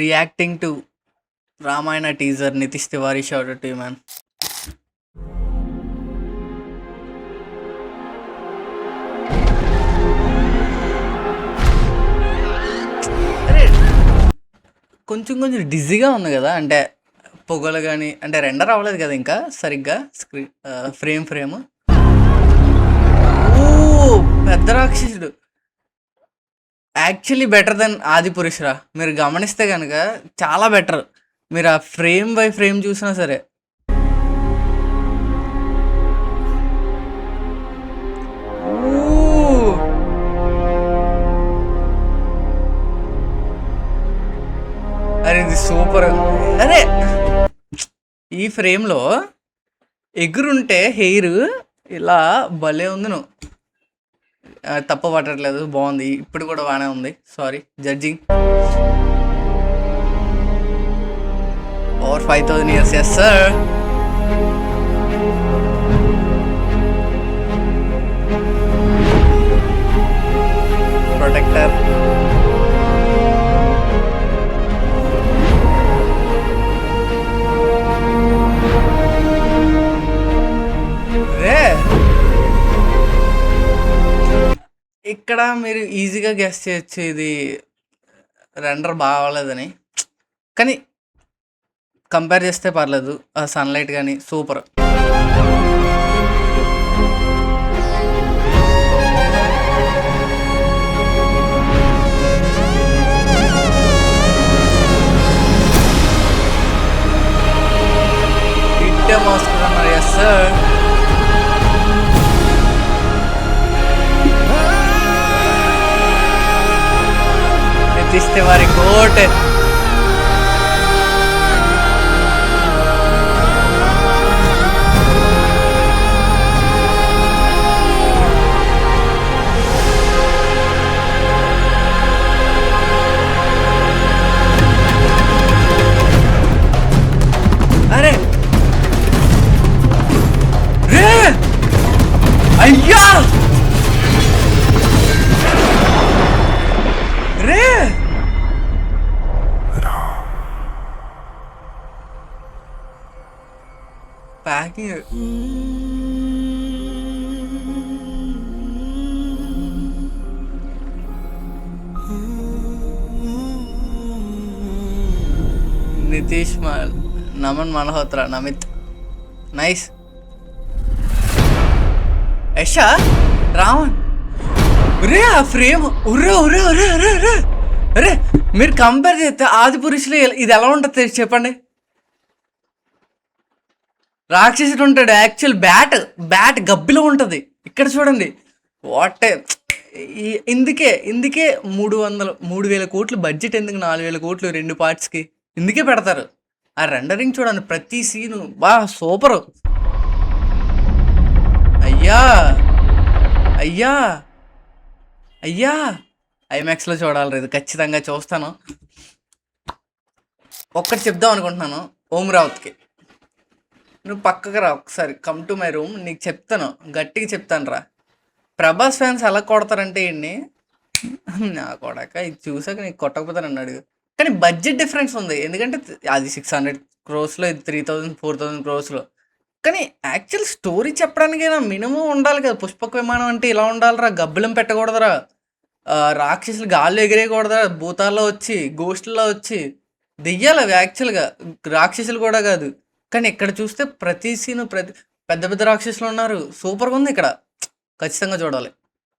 Reacting to Ramayana teaser, Nitish Tiwari shouted to you, man. అరే కొంచెం కొంచెం డిజీగా ఉంది కదా, అంటే పొగలు కానీ అంటే రెండర్ అవ్వలేదు కదా ఇంకా సరిగ్గా స్క్రీన్ ఫ్రేమ్ ఓ పెద్ద రాక్షసుడు యాక్చువల్లీ బెటర్ దెన్ ఆది పురుషురా. మీరు గమనిస్తే కనుక చాలా బెటర్. మీరు ఆ ఫ్రేమ్ బై ఫ్రేమ్ చూసినా సరే. అరే ఇది సూపర్. అరే ఈ ఫ్రేమ్లో ఎగురుంటే హెయిర్ ఇలా భలే ఉంది. నువ్వు తప్పు పట్టట్లేదు, బాగుంది. ఇప్పుడు కూడా బాగానే ఉంది. Sorry judging. Over 5000 years, yes sir. Protector రే. ఇక్కడ మీరు ఈజీగా గెస్ చేయొచ్చు ఇది రెండర్ బాగోలేదని, కానీ కంపేర్ చేస్తే పర్లేదు. ఆ సన్లైట్ కానీ సూపర్. ఇట్టే మోసుకున్నారు. Yes sir. నితీష్ తివారీ కోట్. అరే రే అయ్యా రే. Packing Nitish Naman Malhotra, Namit nice. యశా రావణ్ రే ఆ ఫ్రేమ్ ఉర్రే ఉర్రే ఉర్రే ఉర్రే ఉర్రే. అరే మీరు కంపేర్ చేస్తే ఆది పురుషులు ఇది ఎలా ఉంటుంది చెప్పండి. రాక్షసుడు ఉంటాడు, యాక్చువల్ బ్యాట్ గబ్బిలో ఉంటుంది. ఇక్కడ చూడండి వాట్. ఇందుకే 3,000 కోట్లు బడ్జెట్. ఎందుకు 4,000 కోట్లు 2 పార్ట్స్కి? ఇందుకే పెడతారు. ఆ రెండరింగ్ చూడండి, ప్రతి సీను బా సూపరు. అయ్యా అయ్యా అయ్యా ఐమాక్స్లో చూడాలి. ఇది ఖచ్చితంగా చూస్తాను. ఒక్కటి చెప్దాం అనుకుంటున్నాను ఓం రావుత్కి. నువ్వు పక్కకు రా ఒకసారి, కమ్ టు మై రూమ్. నీకు చెప్తాను, గట్టిగా చెప్తాను రా. ప్రభాస్ ఫ్యాన్స్ ఎలా కొడతారంటే ఇన్ని నా కొడక ఇది చూసాక నీకు కొట్టకపోతాను అడుగు. కానీ బడ్జెట్ డిఫరెన్స్ ఉంది, ఎందుకంటే అది 600 crores, ఇది 3,000 4,000 crores. కానీ యాక్చువల్ స్టోరీ చెప్పడానికైనా మినిమం ఉండాలి కదా. పుష్పక విమానం అంటే ఇలా ఉండాలిరా, గబ్బిలం పెట్టకూడదురా, రాక్షసులు గాల్లో ఎగిరేయకూడదురా, భూతాల్లో వచ్చి గోస్టుల్లో వచ్చి దెయ్యాలి అవి యాక్చువల్గా, రాక్షసులు కూడా కాదు. కానీ ఇక్కడ చూస్తే ప్రతి సీను పెద్ద పెద్ద రాక్షసులు ఉన్నారు. సూపర్గా ఉంది ఇక్కడ, ఖచ్చితంగా చూడాలి.